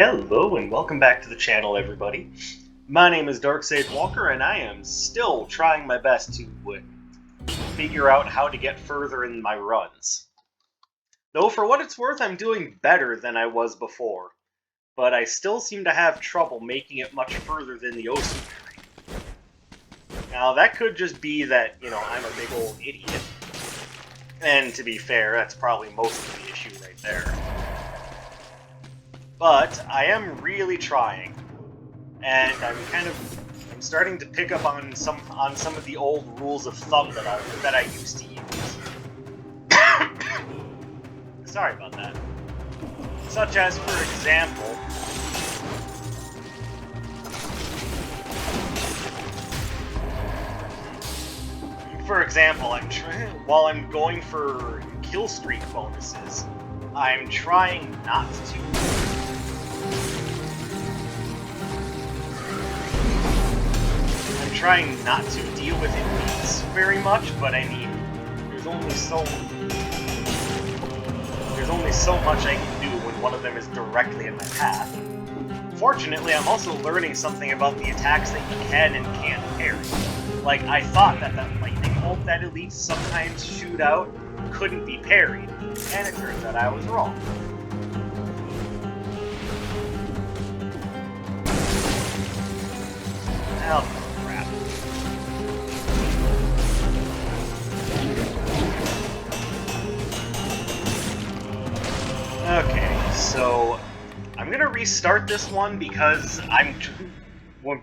Hello and welcome back to the channel, everybody. My name is Darksage Walker and I am still trying my best to figure out how to get further in my runs. Though for what it's worth, I'm doing better than I was before, but I still seem to have trouble making it much further than the Oceanary. Now that could just be that, I'm a big old idiot. And to be fair, that's probably most of the issue right there. But I am really trying, and I'm starting to pick up on some of the old rules of thumb that I used to use. Sorry about that. Such as, for example, while I'm going for kill streak bonuses, I'm trying not to. I'm trying not to deal with elites very much, but I mean, there's only so much I can do when one of them is directly in my path. Fortunately, I'm also learning something about the attacks that you can and can't parry. Like, I thought that lightning bolt that elites sometimes shoot out couldn't be parried, and it turns out I was wrong. Oh, crap. Okay, so I'm gonna restart this one because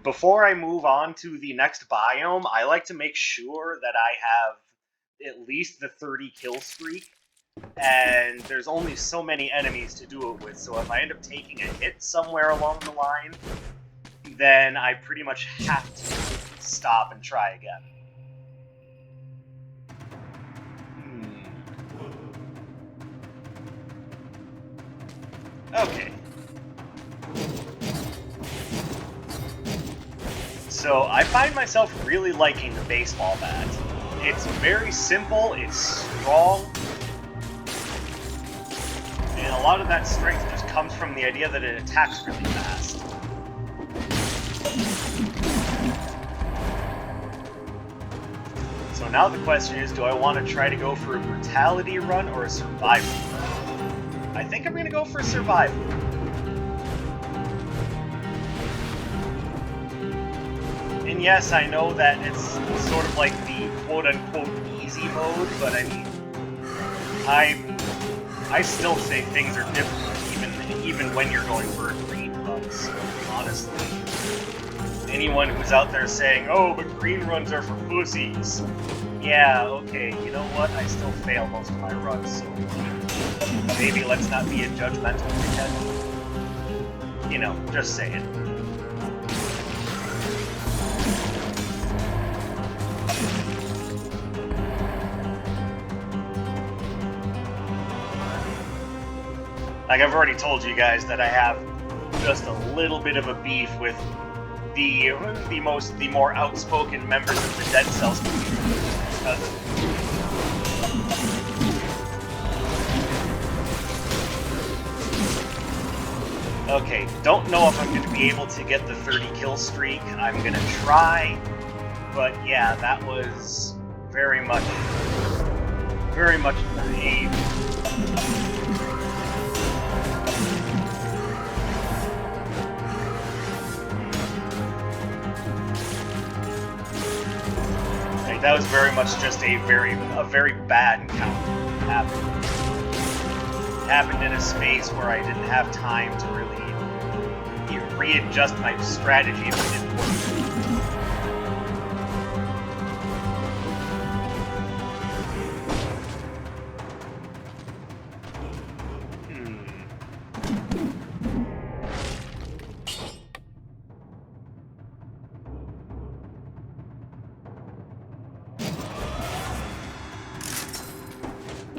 before I move on to the next biome, I like to make sure that I have at least the 30 kill streak, and there's only so many enemies to do it with, so if I end up taking a hit somewhere along the line, then I pretty much have to stop and try again. Okay. So I find myself really liking the baseball bat. It's very simple, it's strong, and a lot of that strength just comes from the idea that it attacks really fast. So now the question is, do I want to try to go for a brutality run or a survival run? I think I'm going to go for survival. And yes, I know that it's sort of like the quote-unquote easy mode, but I mean, I still say things are different even when you're going for a green run, so honestly. Anyone who's out there saying, oh, but green runs are for pussies. Yeah, okay, you know what? I still fail most of my runs, so maybe let's not be a judgmental dickhead. Just saying. Like, I've already told you guys that I have just a little bit of a beef with the more outspoken members of the Dead Cells community. Okay, don't know if I'm going to be able to get the 30 kill streak. I'm going to try, but yeah, that was very much naive. That was very much just a very bad encounter. It happened in a space where I didn't have time to really readjust my strategy if it didn't work.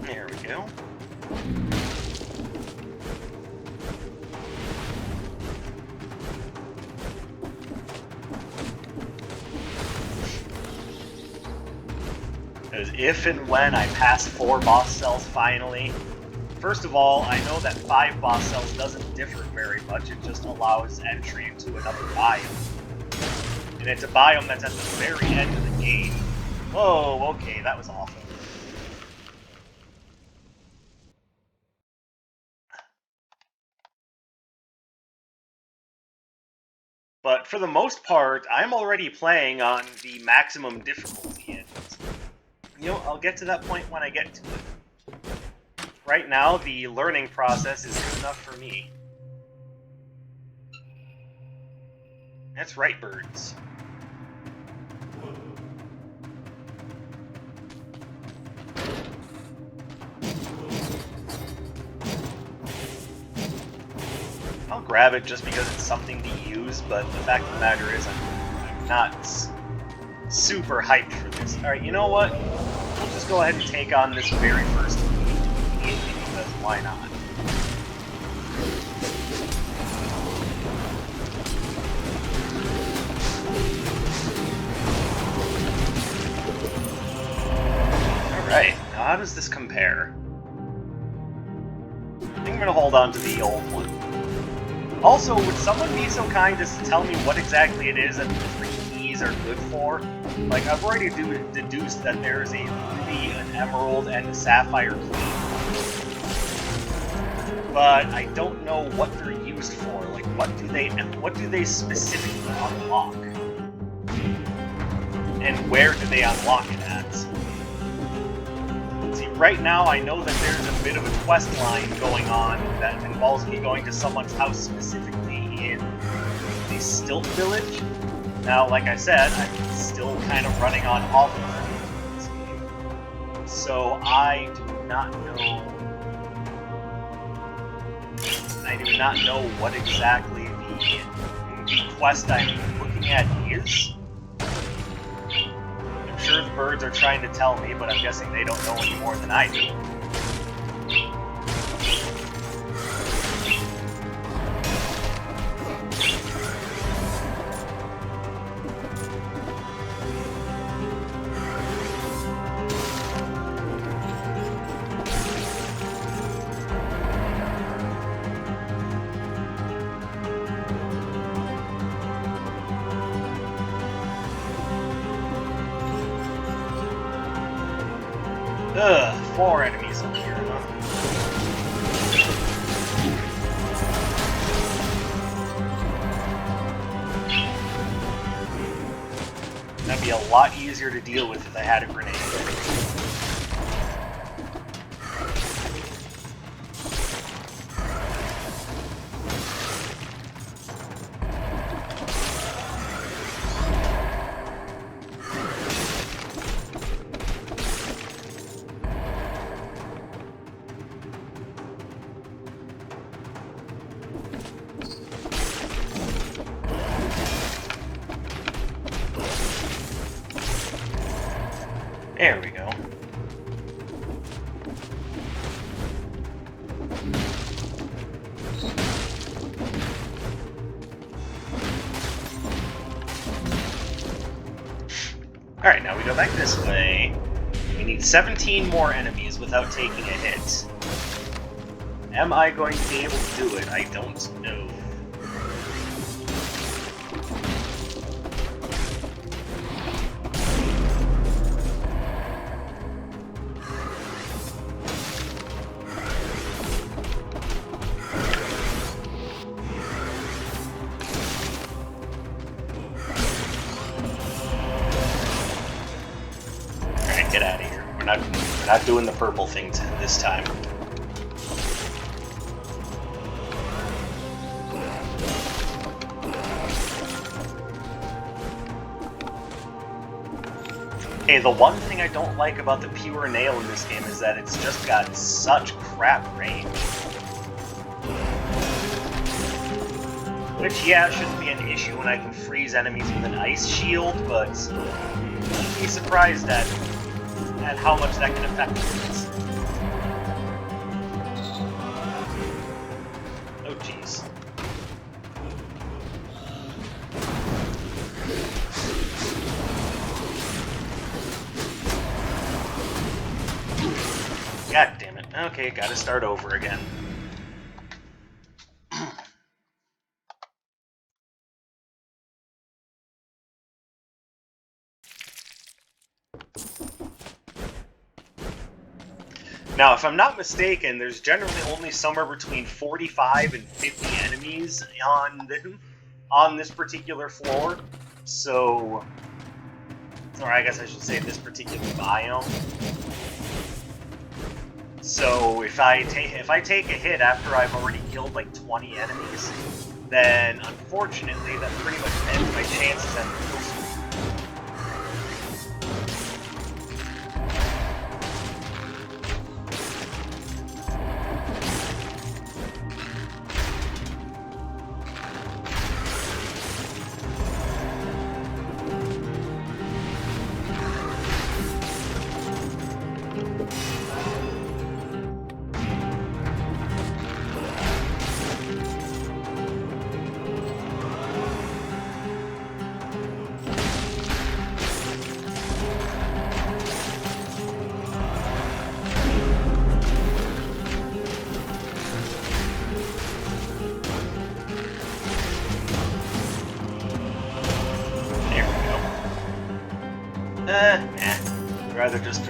There we go. Because if and when I pass 4 boss cells finally, First of all, I know that 5 boss cells doesn't differ very much, it just allows entry into another biome. And it's a biome that's at the very end of the game. Whoa, okay, that was awful. But for the most part, I'm already playing on the maximum difficulty, and you know, I'll get to that point when I get to it. Right now, the learning process is good enough for me. That's right, birds. I'll grab it just because it's something to use, but the fact of the matter is I'm not super hyped for this. Alright, you know what? We'll just go ahead and take on this very first immediately, because why not? Alright, now how does this compare? I think I'm going to hold on to the old one. Also, would someone be so kind as to tell me what exactly it is that the 3 keys are good for? Like, I've already deduced that there's a ruby, an emerald, and a sapphire key. But I don't know what they're used for. Like, what do they specifically unlock? And where do they unlock it at? See, right now I know that there's a bit of a quest line going on that involves me going to someone's house specifically in the Stilt Village. Now, like I said, I'm still kind of running on off of this game. So I do not know what exactly the quest I'm looking at is. I'm sure the birds are trying to tell me, but I'm guessing they don't know any more than I do. Ugh, 4 enemies up here, huh? That'd be a lot easier to deal with if I had a grenade. There we go. Alright, now we go back this way. We need 17 more enemies without taking a hit. Am I going to be able to do it? I don't know. Get out of here. We're not doing the purple things this time. Okay, the one thing I don't like about the pure nail in this game is that it's just got such crap range. Which, yeah, shouldn't be an issue when I can freeze enemies with an ice shield, but I'd be surprised at how much that can affect things. Oh, jeez. God damn it. Okay, gotta start over again. Now, if I'm not mistaken, there's generally only somewhere between 45 and 50 enemies on this particular floor. So, or I guess I should say this particular biome. So if I take a hit after I've already killed like 20 enemies, then unfortunately that pretty much ends my chances at the kill streak.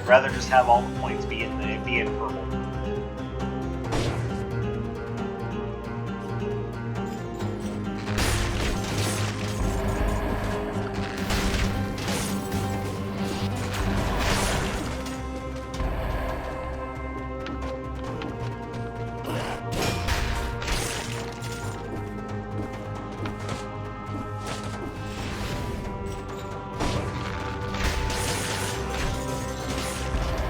Rather just have all the points be in purple.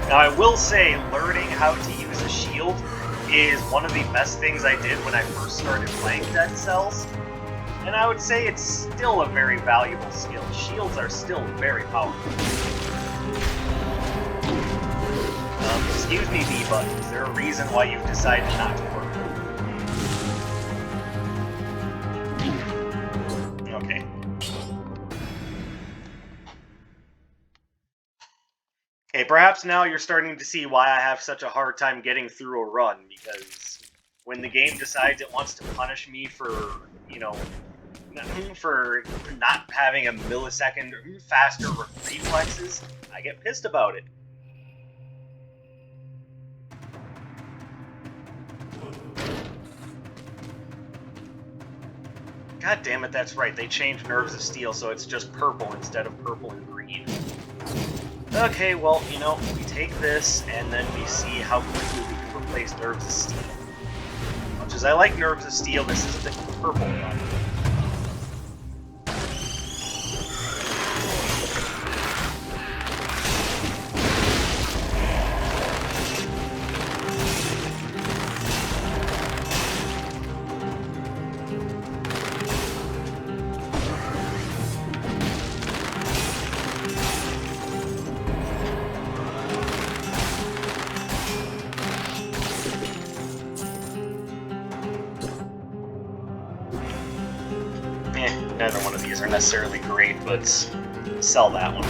Now, I will say, learning how to use a shield is one of the best things I did when I first started playing Dead Cells, and I would say it's still a very valuable skill. Shields are still very powerful. Excuse me, B-Button, is there a reason why you've decided not to work? Okay. Okay, perhaps now you're starting to see why I have such a hard time getting through a run, because when the game decides it wants to punish me for, you know, for not having a millisecond faster reflexes, I get pissed about it. God damn it, that's right, they changed Nerves of Steel so it's just purple instead of purple and green. Okay, well, you know, we take this, and then we see how quickly we can replace Nerves of Steel. Much as I like Nerves of Steel, this is the purple one. Neither one of these are necessarily great, but sell that one.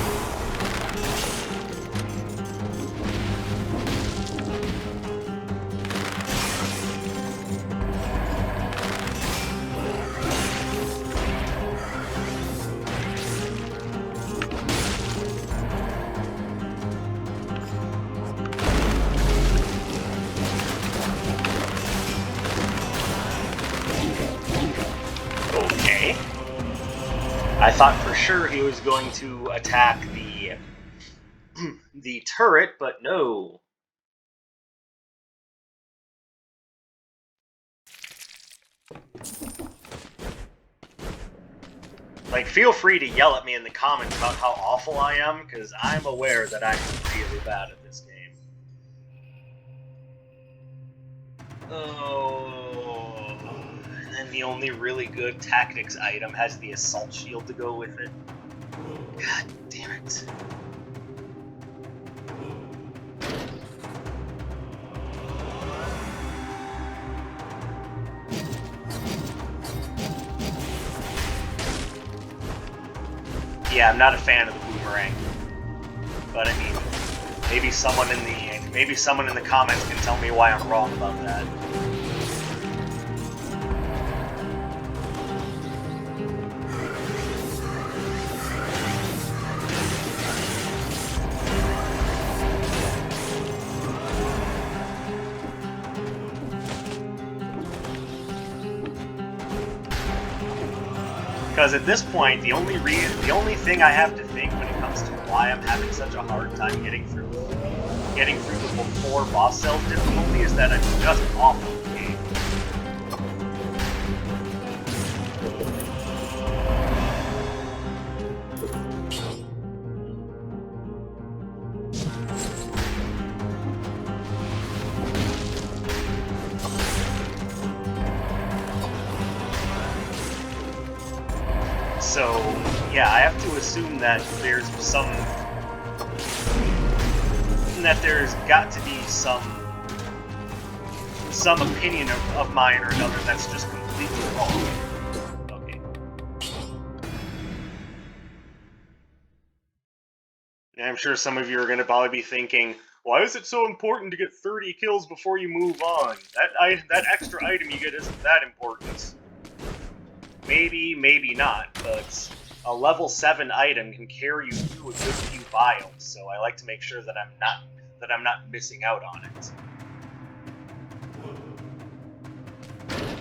Okay. I thought for sure he was going to attack the turret, but no. Like, feel free to yell at me in the comments about how awful I am, because I'm aware that I'm really bad at this game. Oh, and then the only really good tactics item has the assault shield to go with it. God damn it. Yeah, I'm not a fan of the boomerang. But I mean, maybe someone in the Maybe someone in the comments can tell me why I'm wrong about that. Because at this point, the only thing I have to think when it comes to why I'm having such a hard time getting through the before boss cells difficulty is that I'm just awful at the game. So, yeah, I have to assume that there's got to be some opinion of mine or another that's just completely wrong. Okay. And I'm sure some of you are going to probably be thinking, why is it so important to get 30 kills before you move on? That extra item you get isn't that important. Maybe, maybe not, but a level 7 item can carry you through a good few biomes, so I like to make sure that I'm not missing out on it.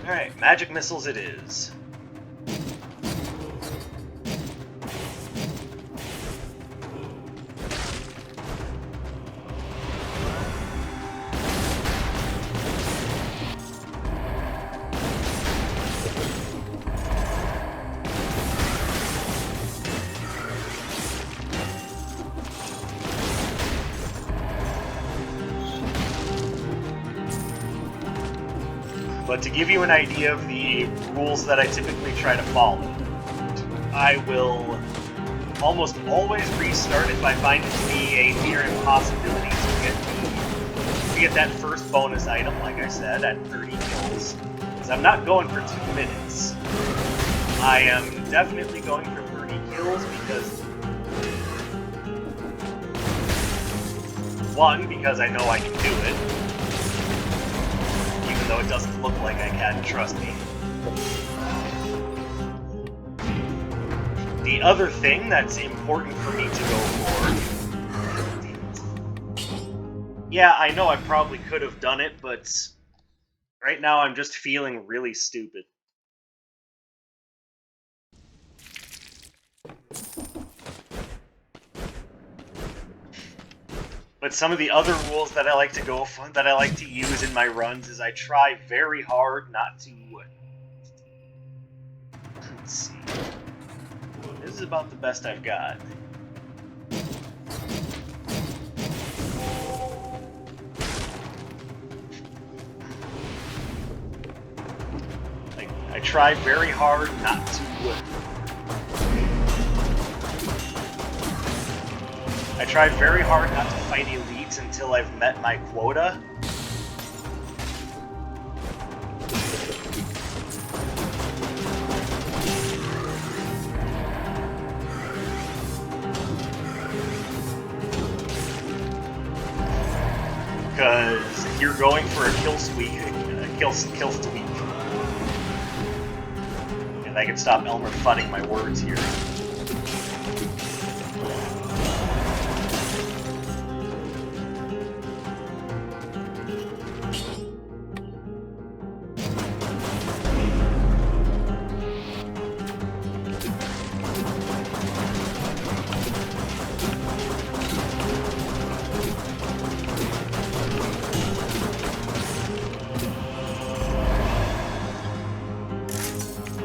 Alright, magic missiles it is. But to give you an idea of the rules that I typically try to follow, I will almost always restart if I find it to be a near impossibility to get that first bonus item, like I said, at 30 kills. Because I'm not going for 2 minutes. I am definitely going for 30 kills because... 1, because I know I can do it. Though it doesn't look like I can, trust me. The other thing that's important for me to go for... Yeah, I know I probably could have done it, but right now I'm just feeling really stupid. But some of the other rules that I like to go for, that I like to use in my runs, is I try very hard not to... Let's see. This is about the best I've got. Like, I try very hard not to... I try very hard not to fight elites until I've met my quota. Because if you're going for a kill streak, and I can stop Elmer fudding my words here.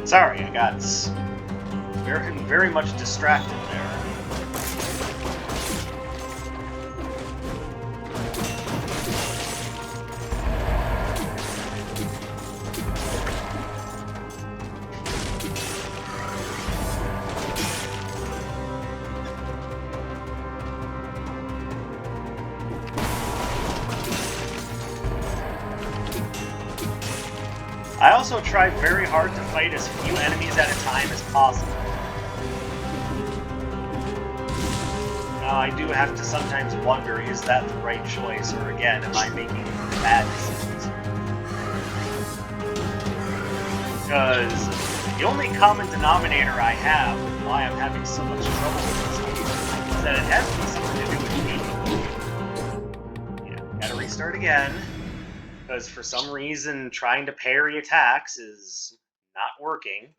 Sorry, I got very much distracted there. I also try very hard to fight as few enemies at a time as possible. Now, I do have to sometimes wonder, is that the right choice, or again, am I making bad decisions? Because the only common denominator I have with why I'm having so much trouble with this game is that it has to be something to do with me. Yeah, gotta restart again. Because for some reason, trying to parry attacks is not working.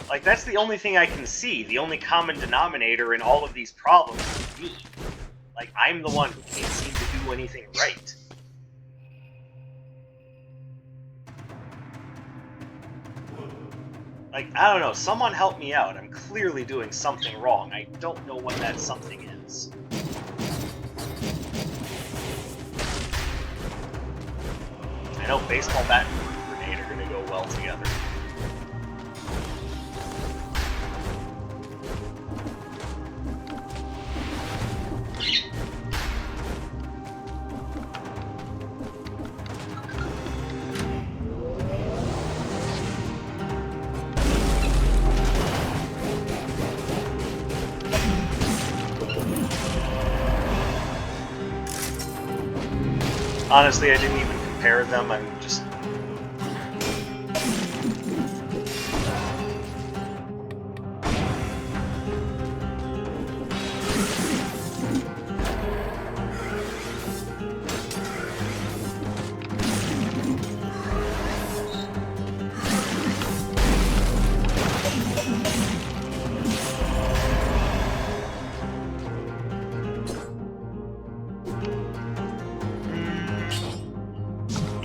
Like, that's the only thing I can see. The only common denominator in all of these problems is me. Like, I'm the one who can't seem to do anything right. Like, I don't know, someone help me out. I'm clearly doing something wrong. I don't know what that something is. I know baseball bat and grenade are gonna go well together. Honestly, I didn't even compare them, I'm just...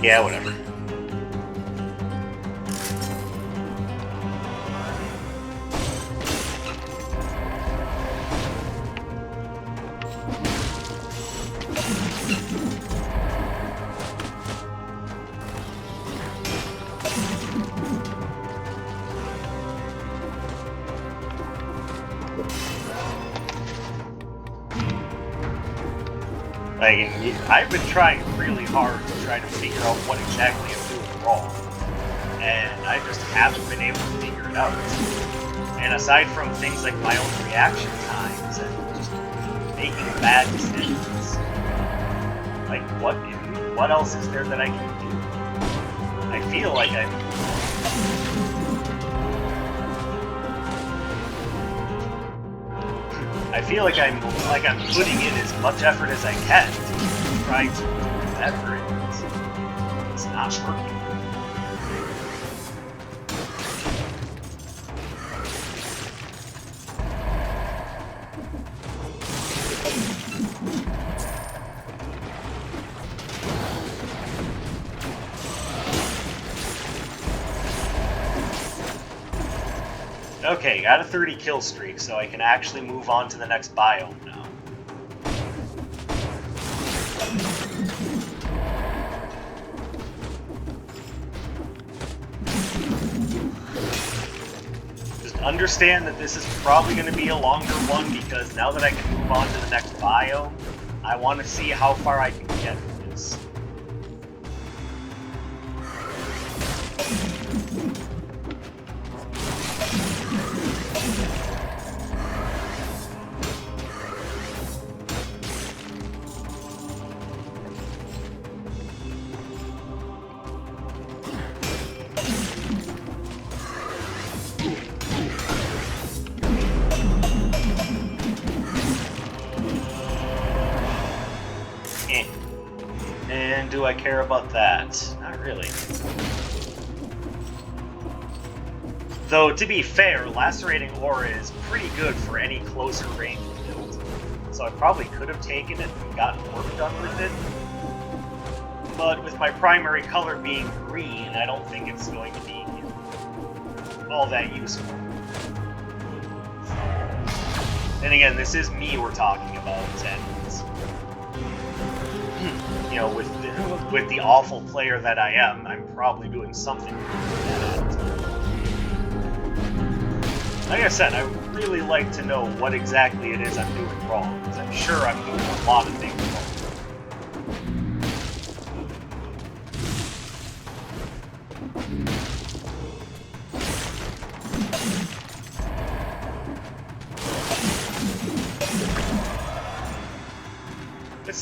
Yeah, whatever. Like, I've been trying really hard to try to figure out what exactly I'm doing wrong, and I just haven't been able to figure it out. And aside from things like my own reaction times and just making bad decisions, like, what else is there that I can do? I feel like I'm putting in as much effort as I can to try to do better, and it's not working. Okay, got a 30 kill streak, so I can actually move on to the next biome now. Just understand that this is probably going to be a longer one, because now that I can move on to the next biome, I want to see how far I can get with this. And do I care about that? Not really. Though, to be fair, Lacerating Aura is pretty good for any closer range build. So I probably could have taken it and gotten work done with it. But with my primary color being green, I don't think it's going to be all that useful. Then again, this is me we're talking about, and you know, with the awful player that I am, I'm probably doing something bad. Like I said, I would really like to know what exactly it is I'm doing wrong, because I'm sure I'm doing a lot of things wrong.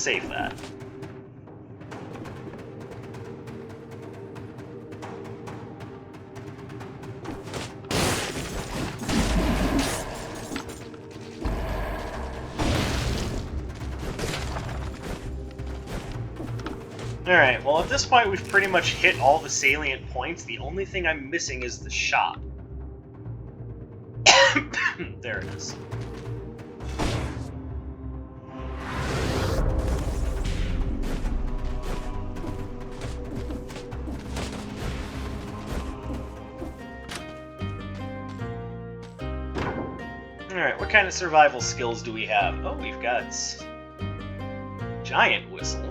save that. Alright, well at this point we've pretty much hit all the salient points. The only thing I'm missing is the shop. There it is. Alright, what kind of survival skills do we have? Oh, we've got giant whistle.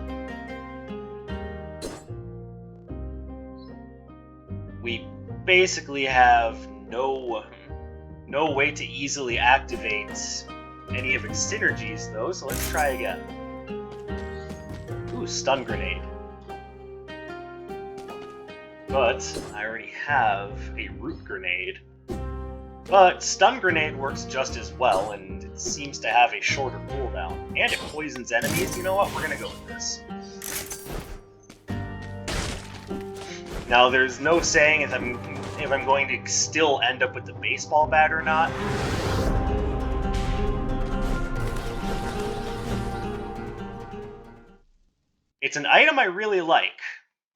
We basically have no way to easily activate any of its synergies, though, so let's try again. Ooh, stun grenade. But I already have a root grenade. But stun grenade works just as well, and it seems to have a shorter cooldown. And it poisons enemies. You know what? We're gonna go with this. Now, there's no saying if I'm going to still end up with the baseball bat or not. It's an item I really like,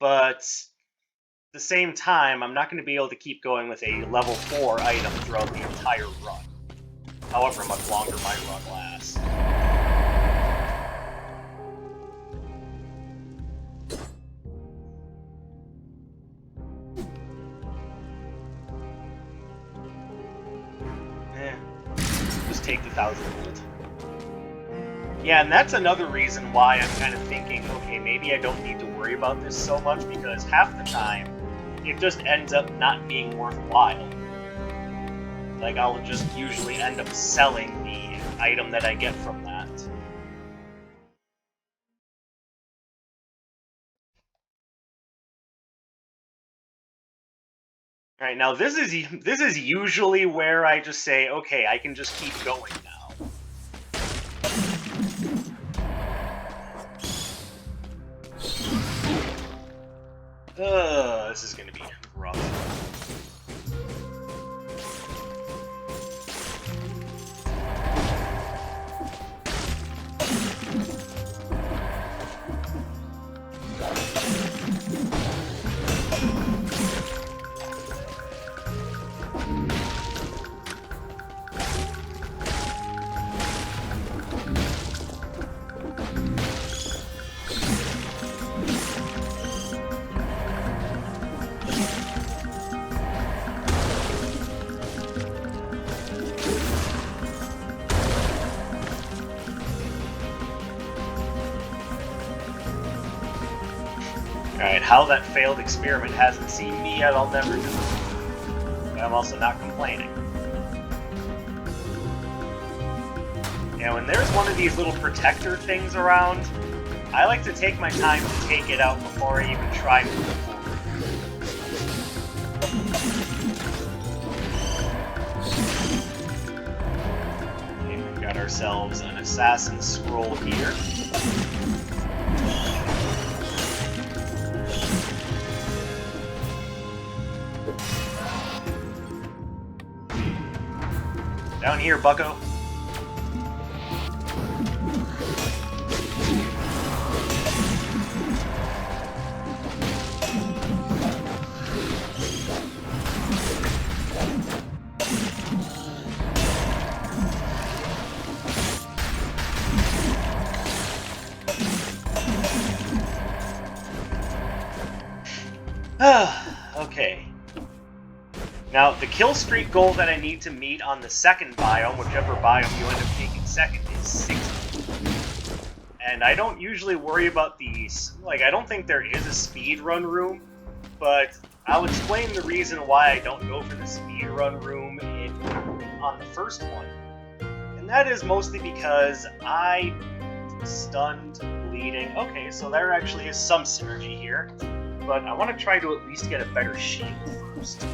but at the same time, I'm not going to be able to keep going with a level 4 item throughout the entire run. However much longer my run lasts. Take the 1,000 gold. Yeah, and that's another reason why I'm kind of thinking, okay, maybe I don't need to worry about this so much, because half the time, it just ends up not being worthwhile. Like, I'll just usually end up selling the item that I get from that. Alright, now this is usually where I just say, okay, I can just keep going now. This is gonna be rough. Alright, how that failed experiment hasn't seen me yet, I'll never know. But I'm also not complaining. Yeah, when there's one of these little protector things around, I like to take my time to take it out before I even try moving forward. Okay, we've got ourselves an assassin's scroll here. Down here, bucko. Okay. Now, the kill streak goal that I need to meet on the second biome, whichever biome you end up taking second, is 60. And I don't usually worry about these. Like, I don't think there is a speed run room, but I'll explain the reason why I don't go for the speed run room on the first one. And that is mostly because I stunned, bleeding. Okay, so there actually is some synergy here, but I want to try to at least get a better shield first.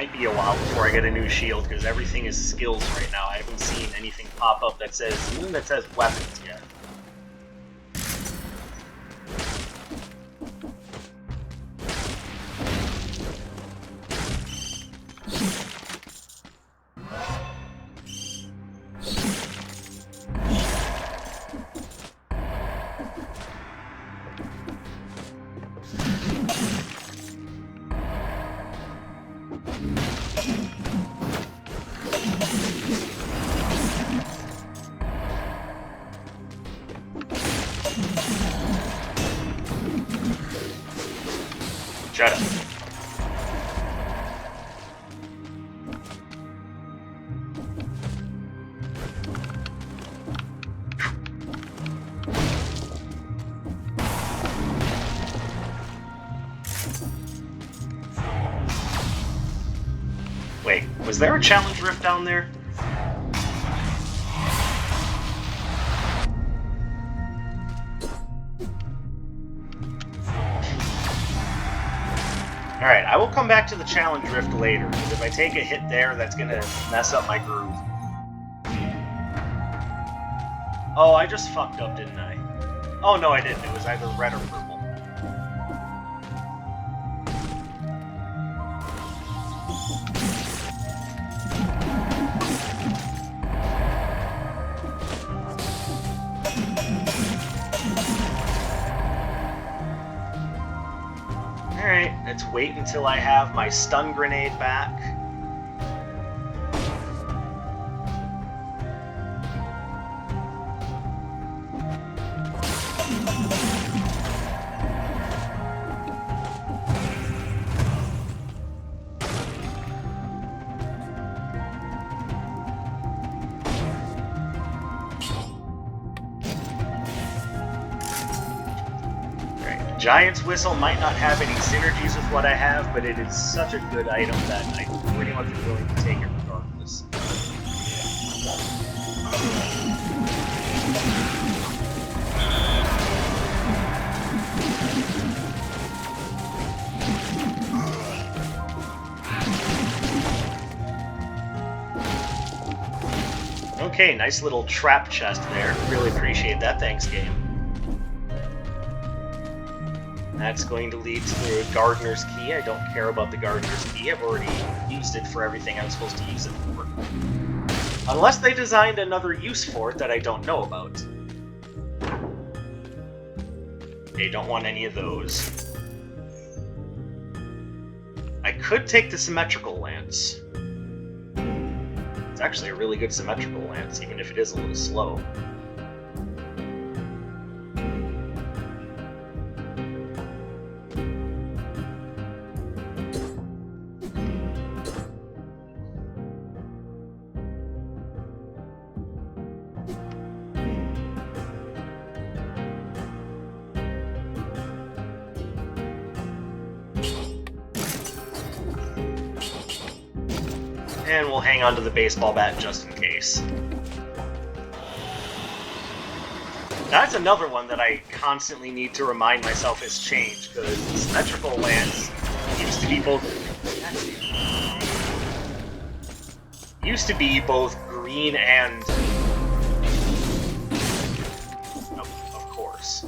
Might be a while before I get a new shield, because everything is skills right now. I haven't seen anything pop up that says weapons yet. Shut up. Wait, was there a challenge rift down there? Alright, I will come back to the challenge rift later, because if I take a hit there, that's gonna mess up my groove. Oh, I just fucked up, didn't I? Oh, no, I didn't. It was either red or purple. Alright, let's wait until I have my stun grenade back. Giant's Whistle might not have any synergies with what I have, but it is such a good item that I pretty much am willing to take it regardless. Okay, nice little trap chest there. Really appreciate that. Thanks, game. That's going to lead to the Gardener's Key. I don't care about the Gardener's Key. I've already used it for everything I'm supposed to use it for. Unless they designed another use for it that I don't know about. Okay, don't want any of those. I could take the Symmetrical Lance. It's actually a really good Symmetrical Lance, even if it is a little slow. And we'll hang on to the baseball bat just in case. That's another one that I constantly need to remind myself has changed, because the Symmetrical Lance used to be both green and... Oh, of course.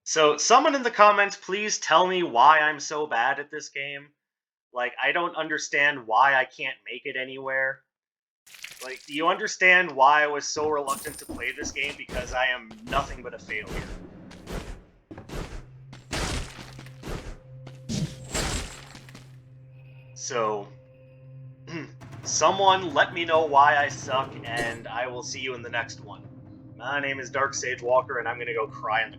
So, someone in the comments, please tell me why I'm so bad at this game. Like, I don't understand why I can't make it anywhere. Like, do you understand why I was so reluctant to play this game? Because I am nothing but a failure. So, someone let me know why I suck, and I will see you in the next one. My name is Dark Sage Walker, and I'm gonna go cry in the